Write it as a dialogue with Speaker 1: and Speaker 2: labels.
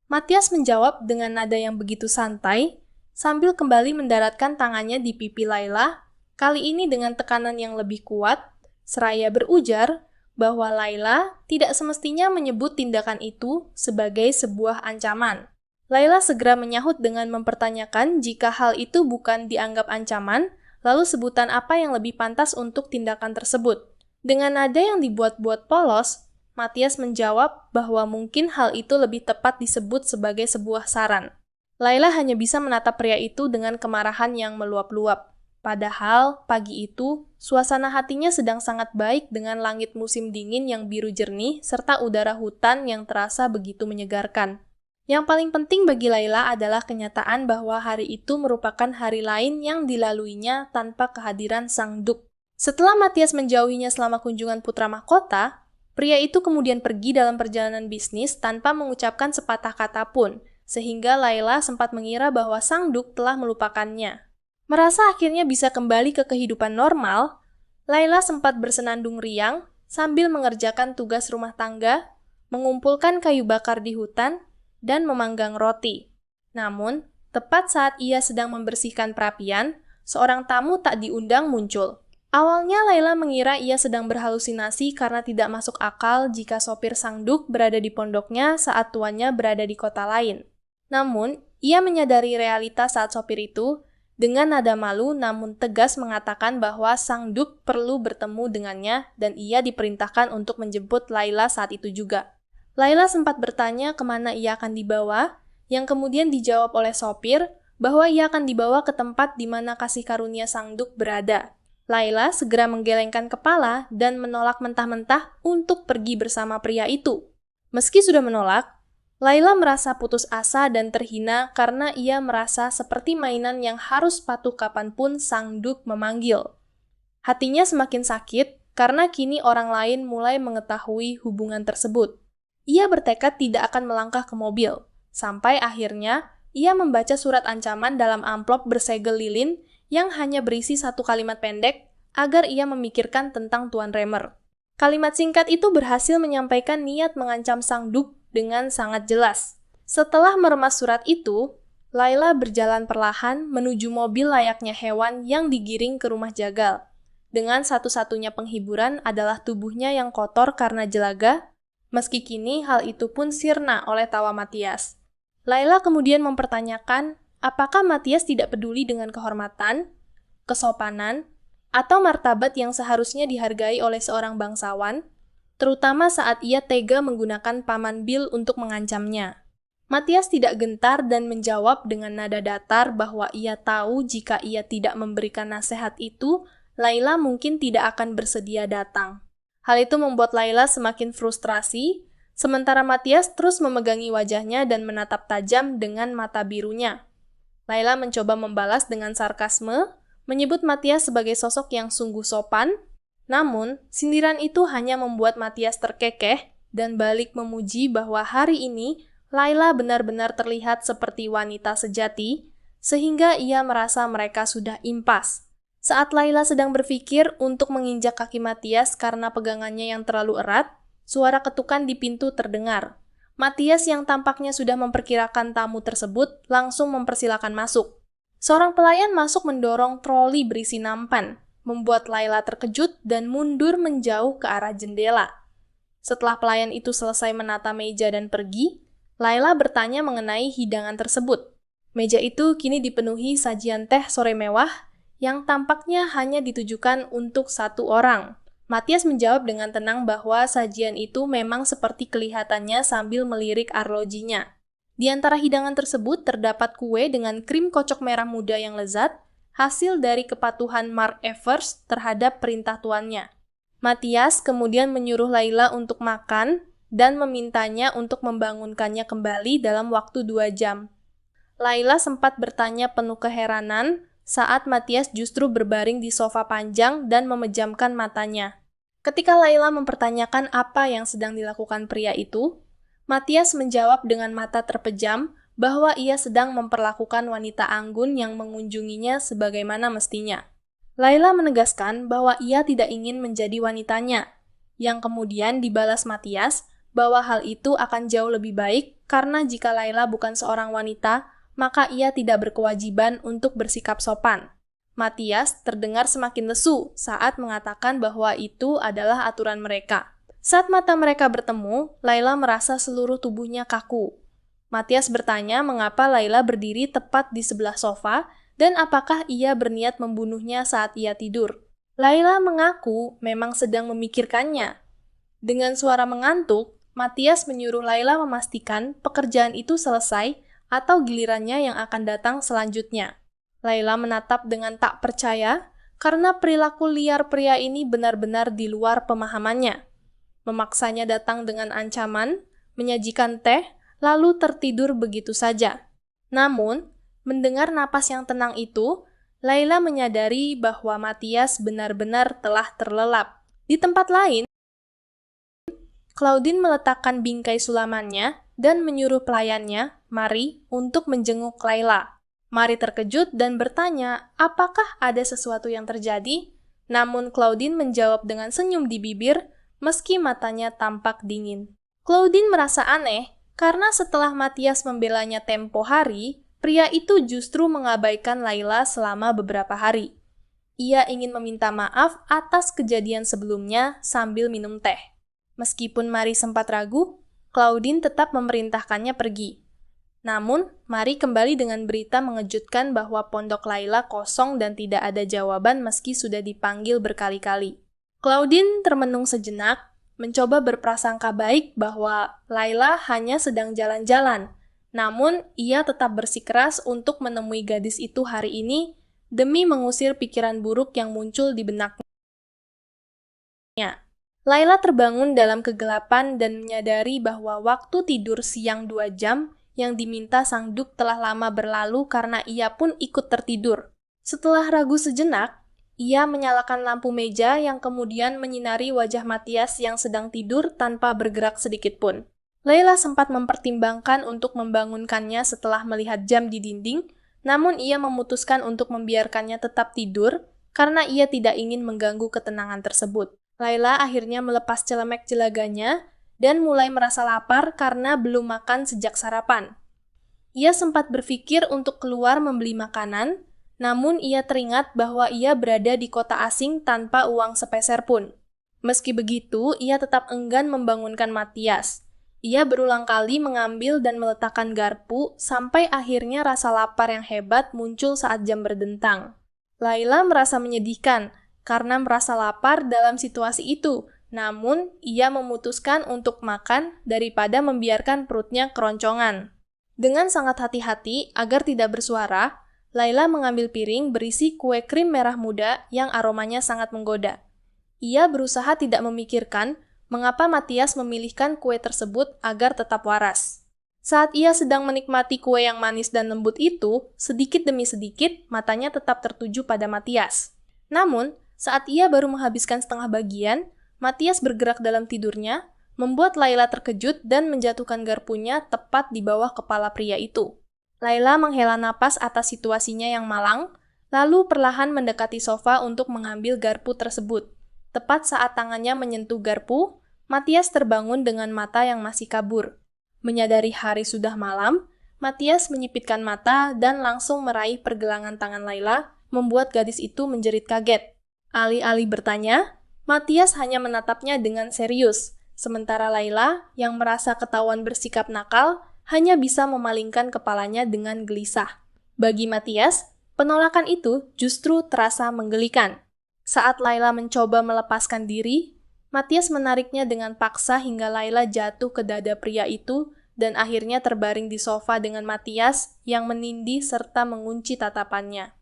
Speaker 1: Matias menjawab dengan nada yang begitu santai, sambil kembali mendaratkan tangannya di pipi Laila, kali ini dengan tekanan yang lebih kuat, seraya berujar bahwa Laila tidak semestinya menyebut tindakan itu sebagai sebuah ancaman. Laila segera menyahut dengan mempertanyakan jika hal itu bukan dianggap ancaman, lalu sebutan apa yang lebih pantas untuk tindakan tersebut. Dengan nada yang dibuat-buat polos, Matias menjawab bahwa mungkin hal itu lebih tepat disebut sebagai sebuah saran. Laila hanya bisa menatap pria itu dengan kemarahan yang meluap-luap. Padahal, pagi itu, suasana hatinya sedang sangat baik dengan langit musim dingin yang biru jernih serta udara hutan yang terasa begitu menyegarkan. Yang paling penting bagi Laila adalah kenyataan bahwa hari itu merupakan hari lain yang dilaluinya tanpa kehadiran sang Duk. Setelah Matias menjauhinya selama kunjungan putra mahkota, pria itu kemudian pergi dalam perjalanan bisnis tanpa mengucapkan sepatah kata pun, sehingga Laila sempat mengira bahwa sang Duk telah melupakannya. Merasa akhirnya bisa kembali ke kehidupan normal, Laila sempat bersenandung riang sambil mengerjakan tugas rumah tangga, mengumpulkan kayu bakar di hutan, dan memanggang roti. Namun, tepat saat ia sedang membersihkan perapian, seorang tamu tak diundang muncul. Awalnya Laila mengira ia sedang berhalusinasi karena tidak masuk akal jika sopir sang Duk berada di pondoknya saat tuannya berada di kota lain. Namun, ia menyadari realitas saat sopir itu, dengan nada malu namun tegas mengatakan bahwa sang Duk perlu bertemu dengannya dan ia diperintahkan untuk menjemput Laila saat itu juga. Laila sempat bertanya kemana ia akan dibawa, yang kemudian dijawab oleh sopir bahwa ia akan dibawa ke tempat di mana kasih karunia sang Duk berada. Laila segera menggelengkan kepala dan menolak mentah-mentah untuk pergi bersama pria itu. Meski sudah menolak, Laila merasa putus asa dan terhina karena ia merasa seperti mainan yang harus patuh kapanpun sang Duk memanggil. Hatinya semakin sakit karena kini orang lain mulai mengetahui hubungan tersebut. Ia bertekad tidak akan melangkah ke mobil, sampai akhirnya ia membaca surat ancaman dalam amplop bersegel lilin yang hanya berisi satu kalimat pendek agar ia memikirkan tentang Tuan Remer. Kalimat singkat itu berhasil menyampaikan niat mengancam sang Duk dengan sangat jelas. Setelah meremas surat itu, Laila berjalan perlahan menuju mobil layaknya hewan yang digiring ke rumah jagal. Dengan satu-satunya penghiburan adalah tubuhnya yang kotor karena jelaga, meski kini hal itu pun sirna oleh tawa Matias. Laila kemudian mempertanyakan apakah Matias tidak peduli dengan kehormatan, kesopanan, atau martabat yang seharusnya dihargai oleh seorang bangsawan, terutama saat ia tega menggunakan Paman Bil untuk mengancamnya. Matias tidak gentar dan menjawab dengan nada datar bahwa ia tahu jika ia tidak memberikan nasihat itu, Laila mungkin tidak akan bersedia datang. Hal itu membuat Laila semakin frustrasi, sementara Matias terus memegangi wajahnya dan menatap tajam dengan mata birunya. Laila mencoba membalas dengan sarkasme, menyebut Matias sebagai sosok yang sungguh sopan, namun sindiran itu hanya membuat Matias terkekeh dan balik memuji bahwa hari ini Laila benar-benar terlihat seperti wanita sejati, sehingga ia merasa mereka sudah impas. Saat Laila sedang berpikir untuk menginjak kaki Matias karena pegangannya yang terlalu erat, suara ketukan di pintu terdengar. Matias yang tampaknya sudah memperkirakan tamu tersebut langsung mempersilakan masuk. Seorang pelayan masuk mendorong troli berisi nampan, membuat Laila terkejut dan mundur menjauh ke arah jendela. Setelah pelayan itu selesai menata meja dan pergi, Laila bertanya mengenai hidangan tersebut. Meja itu kini dipenuhi sajian teh sore mewah yang tampaknya hanya ditujukan untuk satu orang. Matias menjawab dengan tenang bahwa sajian itu memang seperti kelihatannya sambil melirik arlojinya. Di antara hidangan tersebut terdapat kue dengan krim kocok merah muda yang lezat, hasil dari kepatuhan Mark Evers terhadap perintah tuannya. Matias kemudian menyuruh Laila untuk makan dan memintanya untuk membangunkannya kembali dalam waktu 2 jam. Laila sempat bertanya penuh keheranan saat Matias justru berbaring di sofa panjang dan memejamkan matanya. Ketika Laila mempertanyakan apa yang sedang dilakukan pria itu, Matias menjawab dengan mata terpejam bahwa ia sedang memperlakukan wanita anggun yang mengunjunginya sebagaimana mestinya. Laila menegaskan bahwa ia tidak ingin menjadi wanitanya, yang kemudian dibalas Matias bahwa hal itu akan jauh lebih baik karena jika Laila bukan seorang wanita, maka ia tidak berkewajiban untuk bersikap sopan. Matias terdengar semakin lesu saat mengatakan bahwa itu adalah aturan mereka. Saat mata mereka bertemu, Laila merasa seluruh tubuhnya kaku. Matias bertanya mengapa Laila berdiri tepat di sebelah sofa dan apakah ia berniat membunuhnya saat ia tidur. Laila mengaku memang sedang memikirkannya. Dengan suara mengantuk, Matias menyuruh Laila memastikan pekerjaan itu selesai atau gilirannya yang akan datang selanjutnya. Laila menatap dengan tak percaya karena perilaku liar pria ini benar-benar di luar pemahamannya. Memaksanya datang dengan ancaman, menyajikan teh, lalu tertidur begitu saja. Namun, mendengar napas yang tenang itu, Laila menyadari bahwa Matias benar-benar telah terlelap. Di tempat lain, Claudine meletakkan bingkai sulamannya dan menyuruh pelayannya, Mari, untuk menjenguk Laila. Mari terkejut dan bertanya, apakah ada sesuatu yang terjadi? Namun Claudine menjawab dengan senyum di bibir, meski matanya tampak dingin. Claudine merasa aneh, karena setelah Matias membelanya tempo hari, pria itu justru mengabaikan Laila selama beberapa hari. Ia ingin meminta maaf atas kejadian sebelumnya sambil minum teh. Meskipun Mari sempat ragu, Claudine tetap memerintahkannya pergi. Namun, Mari kembali dengan berita mengejutkan bahwa pondok Laila kosong dan tidak ada jawaban meski sudah dipanggil berkali-kali. Claudine termenung sejenak, mencoba berprasangka baik bahwa Laila hanya sedang jalan-jalan. Namun, ia tetap bersikeras untuk menemui gadis itu hari ini demi mengusir pikiran buruk yang muncul di benaknya. Laila terbangun dalam kegelapan dan menyadari bahwa waktu tidur siang 2 jam yang diminta sang duk telah lama berlalu karena ia pun ikut tertidur. Setelah ragu sejenak, ia menyalakan lampu meja yang kemudian menyinari wajah Matias yang sedang tidur tanpa bergerak sedikit pun. Laila sempat mempertimbangkan untuk membangunkannya setelah melihat jam di dinding, namun ia memutuskan untuk membiarkannya tetap tidur karena ia tidak ingin mengganggu ketenangan tersebut. Laila akhirnya melepas celemek jelaganya dan mulai merasa lapar karena belum makan sejak sarapan. Ia sempat berpikir untuk keluar membeli makanan, namun ia teringat bahwa ia berada di kota asing tanpa uang sepeser pun. Meski begitu, ia tetap enggan membangunkan Matias. Ia berulang kali mengambil dan meletakkan garpu sampai akhirnya rasa lapar yang hebat muncul saat jam berdentang. Laila merasa menyedihkan karena merasa lapar dalam situasi itu, namun ia memutuskan untuk makan daripada membiarkan perutnya keroncongan. Dengan sangat hati-hati agar tidak bersuara, Laila mengambil piring berisi kue krim merah muda yang aromanya sangat menggoda. Ia berusaha tidak memikirkan mengapa Matias memilihkan kue tersebut agar tetap waras. Saat ia sedang menikmati kue yang manis dan lembut itu, sedikit demi sedikit matanya tetap tertuju pada Matias. Namun, saat ia baru menghabiskan setengah bagian, Matias bergerak dalam tidurnya, membuat Laila terkejut dan menjatuhkan garpunya tepat di bawah kepala pria itu. Laila menghela napas atas situasinya yang malang, lalu perlahan mendekati sofa untuk mengambil garpu tersebut. Tepat saat tangannya menyentuh garpu, Matias terbangun dengan mata yang masih kabur. Menyadari hari sudah malam, Matias menyipitkan mata dan langsung meraih pergelangan tangan Laila, membuat gadis itu menjerit kaget. Alih-alih bertanya, Matias hanya menatapnya dengan serius, sementara Laila, yang merasa ketahuan bersikap nakal, hanya bisa memalingkan kepalanya dengan gelisah. Bagi Matias, penolakan itu justru terasa menggelikan. Saat Laila mencoba melepaskan diri, Matias menariknya dengan paksa hingga Laila jatuh ke dada pria itu dan akhirnya terbaring di sofa dengan Matias yang menindih serta mengunci tatapannya.